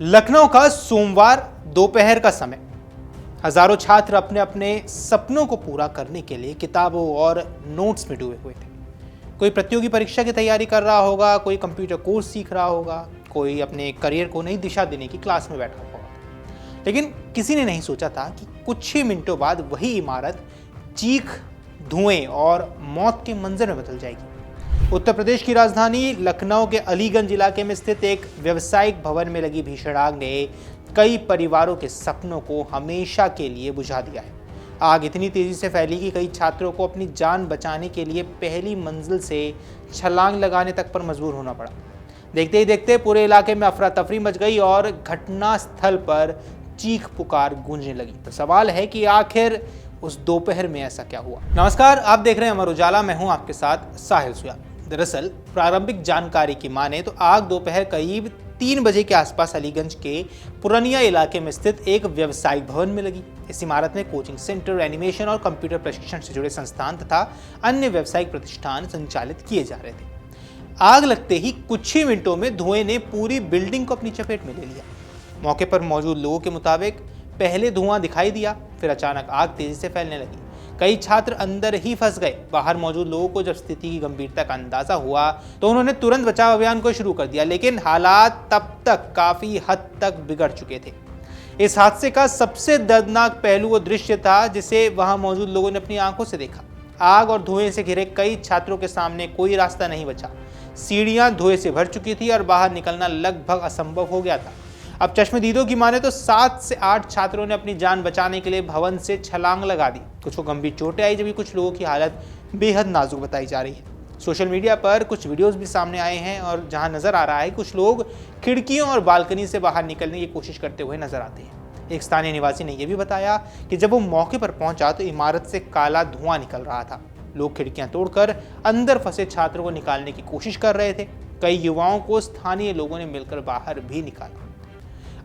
लखनऊ का सोमवार दोपहर का समय। हजारों छात्र अपने अपने सपनों को पूरा करने के लिए किताबों और नोट्स में डूबे हुए थे। कोई प्रतियोगी परीक्षा की तैयारी कर रहा होगा, कोई कंप्यूटर कोर्स सीख रहा होगा, कोई अपने करियर को नई दिशा देने की क्लास में बैठा होगा। लेकिन किसी ने नहीं सोचा था कि कुछ ही मिनटों बाद वही इमारत चीख, धुएं और मौत के मंजर में बदल जाएगी। उत्तर प्रदेश की राजधानी लखनऊ के अलीगंज इलाके में स्थित एक व्यावसायिक भवन में लगी भीषण आग ने कई परिवारों के सपनों को हमेशा के लिए बुझा दिया है। आग इतनी तेजी से फैली कि कई छात्रों को अपनी जान बचाने के लिए पहली मंजिल से छलांग लगाने तक पर मजबूर होना पड़ा। देखते ही देखते पूरे इलाके में अफरा तफरी मच गई और घटना स्थल पर चीख पुकार गूंजने लगी। तो सवाल है कि आखिर उस दोपहर में ऐसा क्या हुआ। नमस्कार, आप देख रहे हैं अमर उजाला। मैं हूं आपके साथ साहिल सुयाग। दरअसल प्रारंभिक जानकारी की माने तो आग दोपहर करीब 3 बजे के आसपास अलीगंज के पुरानिया इलाके में स्थित एक व्यावसायिक भवन में लगी। इस इमारत में कोचिंग सेंटर, एनिमेशन और कंप्यूटर प्रशिक्षण से जुड़े संस्थान तथा अन्य व्यावसायिक प्रतिष्ठान संचालित किए जा रहे थे। आग लगते ही कुछ ही मिनटों में धुएं ने पूरी बिल्डिंग को अपनी चपेट में ले लिया। मौके पर मौजूद लोगों के मुताबिक पहले धुआं दिखाई दिया, फिर अचानक आग तेजी से फैलने लगी। कई छात्र अंदर ही फंस गए। बाहर मौजूद लोगों को जब स्थिति की गंभीरता का अंदाजा हुआ तो उन्होंने तुरंत बचाव अभियान को शुरू कर दिया, लेकिन हालात तब तक काफी हद तक बिगड़ चुके थे। इस हादसे का सबसे दर्दनाक पहलू वो दृश्य था जिसे वहां मौजूद लोगों ने अपनी आंखों से देखा। आग और धुएं से घिरे कई छात्रों के सामने कोई रास्ता नहीं बचा। सीढ़ियां धुएं से भर चुकी थी और बाहर निकलना लगभग असंभव हो गया था। अब चश्मदीदों की माने तो 7 से 8 छात्रों ने अपनी जान बचाने के लिए भवन से छलांग लगा दी। कुछ को गंभीर चोटें आई, जबकि कुछ लोगों की हालत बेहद नाजुक बताई जा रही है। सोशल मीडिया पर कुछ वीडियोस भी सामने आए हैं और जहां नजर आ रहा है कुछ लोग खिड़कियों और बालकनी से बाहर निकलने की कोशिश करते हुए नजर आते हैं। एक स्थानीय निवासी ने यह भी बताया कि जब वो मौके पर पहुंचा तो इमारत से काला धुआं निकल रहा था। लोग खिड़कियां तोड़कर अंदर फंसे छात्रों को निकालने की कोशिश कर रहे थे। कई युवाओं को स्थानीय लोगों ने मिलकर बाहर भी निकाला।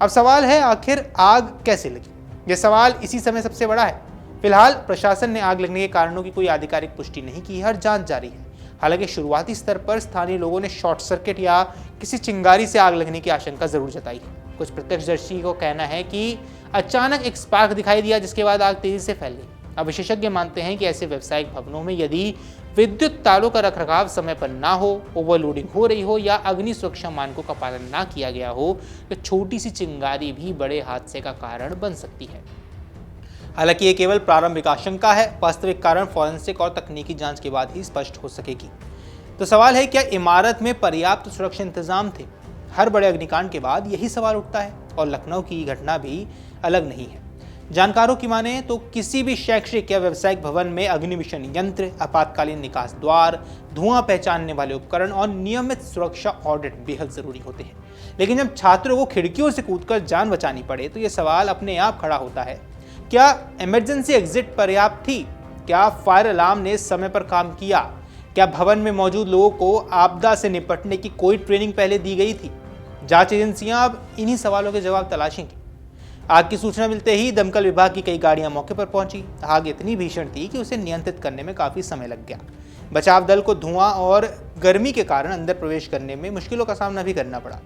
अब सवाल है, आखिर आग कैसे लगी? यह सवाल इसी समय सबसे बड़ा है। फिलहाल प्रशासन ने आग लगने के कारणों की कोई आधिकारिक पुष्टि नहीं की है और जांच जारी है। हालांकि शुरुआती स्तर पर स्थानीय लोगों ने शॉर्ट सर्किट या किसी चिंगारी से आग लगने की आशंका जरूर जताई है। कुछ प्रत्यक्षदर्शी को कहना है कि अचानक एक स्पार्क दिखाई दिया, जिसके बाद आग तेजी से फैल गई। अब विशेषज्ञ मानते हैं कि ऐसे व्यावसायिक भवनों में यदि विद्युत तारों का रखरखाव समय पर ना हो, ओवरलोडिंग हो रही हो या अग्नि सुरक्षा मानकों का पालन ना किया गया हो तो छोटी सी चिंगारी भी बड़े हादसे का कारण बन सकती है। हालांकि ये केवल प्रारंभिक आशंका है। वास्तविक कारण फॉरेंसिक और तकनीकी जांच के बाद ही स्पष्ट हो सकेगी। तो सवाल है, क्या इमारत में पर्याप्त सुरक्षा इंतजाम थे? हर बड़े अग्निकांड के बाद यही सवाल उठता है और लखनऊ की घटना भी अलग नहीं है। जानकारों की माने तो किसी भी शैक्षिक या व्यावसायिक भवन में अग्निमिशन यंत्र, आपातकालीन निकास द्वार, धुआं पहचानने वाले उपकरण और नियमित सुरक्षा ऑडिट बेहद जरूरी होते हैं। लेकिन जब छात्रों को खिड़कियों से कूदकर जान बचानी पड़े तो यह सवाल अपने आप खड़ा होता है, क्या इमरजेंसी एग्जिट पर्याप्त थी? क्या फायर अलार्म ने समय पर काम किया? क्या भवन में मौजूद लोगों को आपदा से निपटने की कोई ट्रेनिंग पहले दी गई थी? जांच एजेंसियां अब इन्हीं सवालों के जवाब तलाशेंगी। आग की सूचना मिलते ही दमकल विभाग की कई गाड़ियां मौके पर पहुंची। आग इतनी भीषण थी कि उसे नियंत्रित करने में काफी समय लग गया। बचाव दल को धुआं और गर्मी के कारण अंदर प्रवेश करने में मुश्किलों का सामना भी करना पड़ा।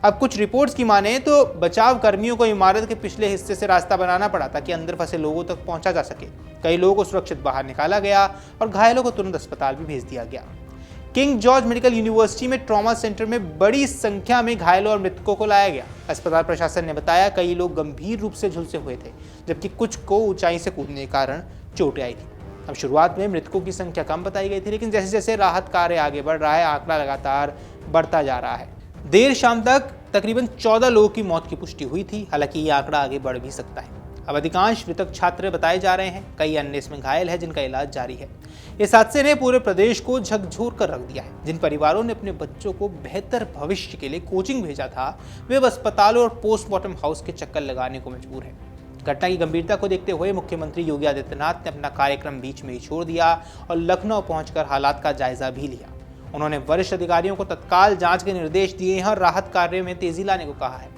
अब कुछ रिपोर्ट्स की माने तो बचाव कर्मियों को इमारत के पिछले हिस्से से रास्ता बनाना पड़ा ताकि अंदर फंसे लोगों तक पहुंचा जा सके। कई लोगों को सुरक्षित बाहर निकाला गया और घायलों को तुरंत अस्पताल भी भेज दिया गया। किंग जॉर्ज मेडिकल यूनिवर्सिटी में ट्रॉमा सेंटर में बड़ी संख्या में घायलों और मृतकों को लाया गया। अस्पताल प्रशासन ने बताया कई लोग गंभीर रूप से झुलसे हुए थे, जबकि कुछ को ऊंचाई से कूदने के कारण चोटें आई थी। अब शुरुआत में मृतकों की संख्या कम बताई गई थी, लेकिन जैसे जैसे राहत कार्य आगे बढ़ रहा है, आंकड़ा लगातार बढ़ता जा रहा है। देर शाम तक तकरीबन 14 लोगों की मौत की पुष्टि हुई थी। हालांकि ये आंकड़ा आगे बढ़ भी सकता है। अब अधिकांश मृतक छात्र बताए जा रहे हैं, कई अन्य इसमें घायल है जिनका इलाज जारी है। इस हादसे ने पूरे प्रदेश को झकझोर कर रख दिया है। जिन परिवारों ने अपने बच्चों को बेहतर भविष्य के लिए कोचिंग भेजा था, वे अब अस्पतालों और पोस्टमार्टम हाउस के चक्कर लगाने को मजबूर हैं। घटना की गंभीरता को देखते हुए मुख्यमंत्री योगी आदित्यनाथ ने अपना कार्यक्रम बीच में ही छोड़ दिया और लखनऊ पहुंचकर हालात का जायजा भी लिया। उन्होंने वरिष्ठ अधिकारियों को तत्काल जांच के निर्देश दिए हैं और राहत कार्य में तेजी लाने को कहा है।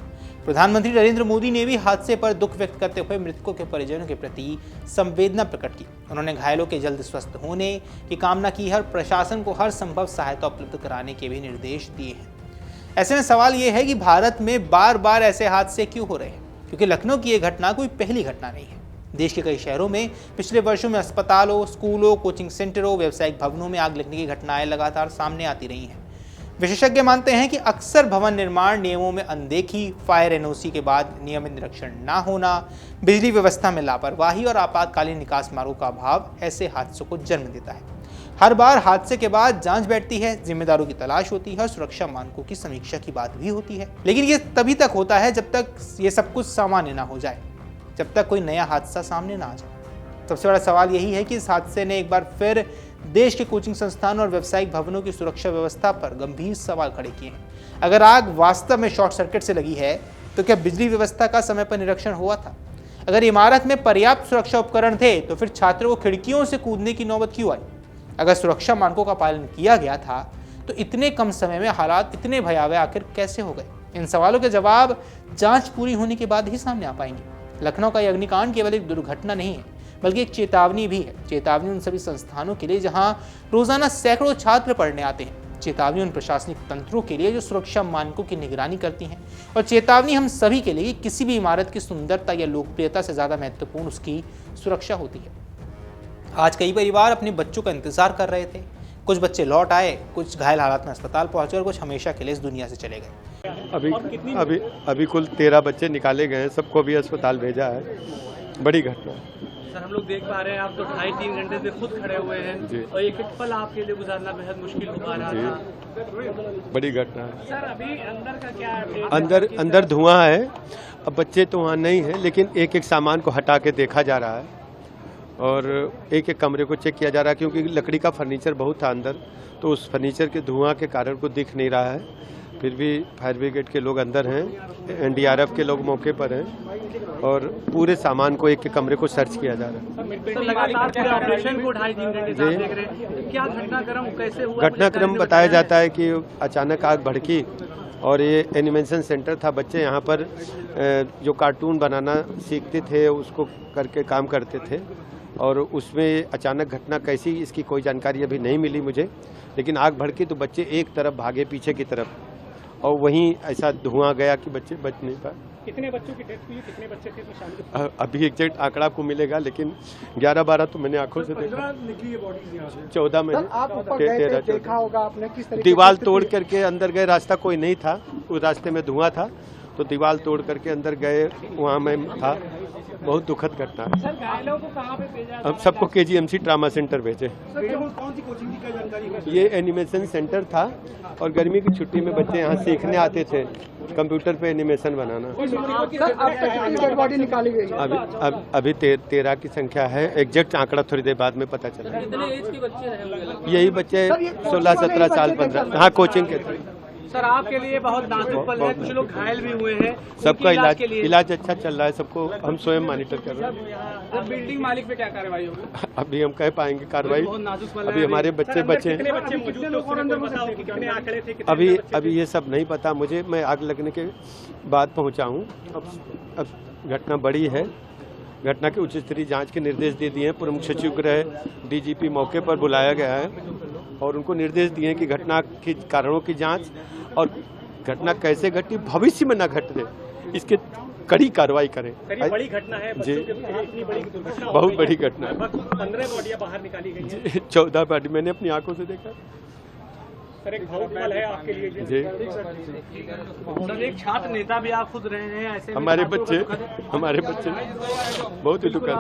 प्रधानमंत्री नरेंद्र मोदी ने भी हादसे पर दुख व्यक्त करते हुए मृतकों के परिजनों के प्रति संवेदना प्रकट की। उन्होंने घायलों के जल्द स्वस्थ होने की कामना की है और प्रशासन को हर संभव सहायता उपलब्ध कराने के भी निर्देश दिए हैं। ऐसे में सवाल ये है कि भारत में बार बार ऐसे हादसे क्यों हो रहे हैं, क्योंकि लखनऊ की ये घटना कोई पहली घटना नहीं है। देश के कई शहरों में पिछले वर्षों में अस्पतालों, स्कूलों, कोचिंग सेंटरों, व्यावसायिक भवनों में आग लगने की घटनाएं लगातार सामने आती रही हैं। विशेषज्ञ मानते हैं कि अक्सर भवन निर्माण नियमों में अनदेखी, फायर एनओसी के बाद नियमित निरीक्षण न होना, बिजली व्यवस्था में लापरवाही और आपातकालीन निकास मार्गों का अभाव ऐसे हादसों को जन्म देता है। हर बार हादसे के बाद जांच बैठती है, जिम्मेदारों की तलाश होती है और सुरक्षा मानकों की समीक्षा की बात भी होती है। लेकिन ये तभी तक होता है जब तक ये सब कुछ सामान्य ना हो जाए, जब तक कोई नया हादसा सामने ना आ जाए। सबसे बड़ा सवाल यही है कि इस हादसे ने एक बार फिर देश के कोचिंग संस्थानों और व्यावसायिक भवनों की सुरक्षा व्यवस्था पर गंभीर सवाल खड़े किए हैं। अगर आग वास्तव में शॉर्ट सर्किट से लगी है तो क्या बिजली व्यवस्था का समय पर निरीक्षण हुआ था? अगर इमारत में पर्याप्त सुरक्षा उपकरण थे तो फिर छात्रों को खिड़कियों से कूदने की नौबत क्यों आई? अगर सुरक्षा मानकों का पालन किया गया था तो इतने कम समय में हालात इतने भयावह आखिर कैसे हो गए? इन सवालों के जवाब जांच पूरी होने के बाद ही सामने आ पाएंगे। लखनऊ का यह अग्निकांड केवल एक दुर्घटना नहीं है, बल्कि एक चेतावनी भी है। चेतावनी उन सभी संस्थानों के लिए जहां रोजाना सैकड़ों छात्र पढ़ने आते हैं, चेतावनी उन प्रशासनिक तंत्रों के लिए जो सुरक्षा मानकों की निगरानी करती हैं, और चेतावनी हम सभी के लिए किसी भी इमारत की सुंदरता या लोकप्रियता से ज्यादा महत्वपूर्ण उसकी सुरक्षा होती है। आज कई परिवार अपने बच्चों का इंतजार कर रहे थे। कुछ बच्चे लौट आए, कुछ घायल हालात में अस्पताल पहुंचे और कुछ हमेशा के लिए इस दुनिया से चले गए। अभी कुल 13 बच्चे निकाले गए हैं, सबको भी अस्पताल भेजा है। बड़ी घटना सर, हम लोग देख पा रहे हैं आप तो 2.5-3 घंटे से खुद खड़े हुए हैं और एक एक पल आपके लिए गुजारना बेहद मुश्किल हो पा रहा था। बड़ी घटना है सर, अभी अंदर का क्या है? अंदर धुआं है। अब बच्चे तो वहाँ नहीं है, लेकिन एक एक सामान को हटा के देखा जा रहा है और एक एक कमरे को चेक किया जा रहा है, क्योंकि लकड़ी का फर्नीचर बहुत था अंदर, तो उस फर्नीचर के धुआं के कारण को दिख नहीं रहा है। फिर भी फायर ब्रिगेड के लोग अंदर हैं, एनडीआरएफ के लोग मौके पर हैं और पूरे सामान को एक एक कमरे को सर्च किया जा रहा है। लगातार पूरे ऑपरेशन को 2.5-3 घंटे से आप देख रहे हैं, क्या घटनाक्रम कैसे हुआ? घटनाक्रम बताया जाता है कि अचानक आग भड़की और ये एनिमेशन सेंटर था। बच्चे यहाँ पर जो कार्टून बनाना सीखते थे उसको करके काम करते थे और उसमें अचानक घटना कैसी, इसकी कोई जानकारी अभी नहीं मिली मुझे, लेकिन आग भड़की तो बच्चे एक तरफ भागे पीछे की तरफ और वहीं ऐसा धुआं गया कि बच्चे बच नहीं पाए। कितने बच्चों की डेथ हुई, कितने बच्चे थे शामिल? अभी एग्जैक्ट आंकड़ा आपको मिलेगा, लेकिन 11-12 तो मैंने आंखों से देखा। 14 में 13 देखा होगा आपने किस तरीके दीवार तोड़ करके अंदर गए, रास्ता कोई नहीं था, उस रास्ते में धुआं था तो दीवार तोड़ करके अंदर गए, वहाँ मैं था। बहुत दुखद घटना है। सर, घायलों को कहाँ पे भेजा? हम सबको केजीएमसी ट्रामा सेंटर भेजे। सर, कौन सी कोचिंग की जानकारी है? ये एनिमेशन सेंटर था और गर्मी की छुट्टी में बच्चे यहाँ सीखने आते थे कंप्यूटर पे एनिमेशन बनाना। सर, अब तक कितनी डेड बॉडी निकाली गई? अभी 13 की संख्या है। एग्जैक्ट आंकड़ा थोड़ी देर बाद में पता चला। कितने एज के बच्चे रहे? यही बच्चे 16-17 साल 15। हाँ, कोचिंग के थे। सर, आपके लिए बहुत नाजुक पल है, कुछ लोग घायल भी हुए हैं। सबका इलाज अच्छा चल रहा है, सबको हम स्वयं मॉनिटर कर रहे हैं। अब बिल्डिंग मालिक पे क्या कार्रवाई होगी? अभी हम कह पाएंगे कार्रवाई, अभी हमारे बच्चे बचे हैं। अभी ये सब नहीं पता मुझे, मैं आग लगने के बाद पहुंचा हूं। अब घटना बड़ी है, घटना के उच्च स्तरीय जांच के निर्देश दे दिए हैं। प्रमुख सचिव गृह डीजीपी मौके पर बुलाया गया है और उनको निर्देश दिए हैं कि घटना के कारणों की जांच और घटना कैसे घटी, भविष्य में न घटे, इसके कड़ी कार्रवाई करें। बड़ी घटना है जी, इतनी बड़ी दुर्घटना, बहुत बड़ी घटना है। 15 बॉडियां बाहर निकाली गई हैं। 14 बॉडी मैंने अपनी आंखों से देखा। सर, एक भावुक पल है आपके लिए जी। सर, एक छात्र नेता भी आप खुद रहे हैं, ऐसे हमारे बच्चे बहुत ही दुखद है।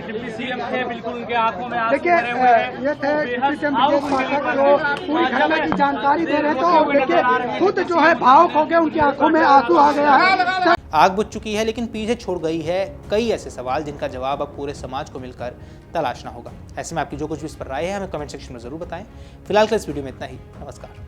डिप्टी सीएम थे, बिल्कुल उनके आंखों में आंसू देखिए, भरे हुए हैं। ये थे डिप्टी सीएम विजय पाठक जो पूरी घटना की जानकारी दे रहे थे और देखिए खुद जो है भावुक हो गए, उनकी आंखों में आंसू आ गया है। आग बुझ चुकी है, लेकिन पीछे छोड़ गई है कई ऐसे सवाल जिनका जवाब अब पूरे समाज को मिलकर तलाशना होगा। ऐसे में आपकी जो कुछ भी इस पर राय है हमें कमेंट सेक्शन में जरूर बताएं। फिलहाल के इस वीडियो में इतना ही। नमस्कार।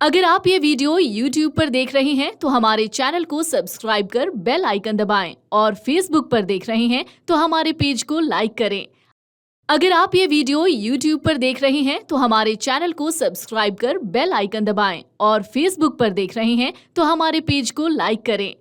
अगर आप ये वीडियो YouTube पर देख रहे हैं तो हमारे चैनल को सब्सक्राइब कर बेल आइकन दबाएं और Facebook पर देख रहे हैं तो हमारे पेज को लाइक करें। अगर आप ये वीडियो YouTube पर देख रहे हैं तो हमारे चैनल को सब्सक्राइब कर बेल आइकन दबाएं और Facebook पर देख रहे हैं तो हमारे पेज को लाइक करें।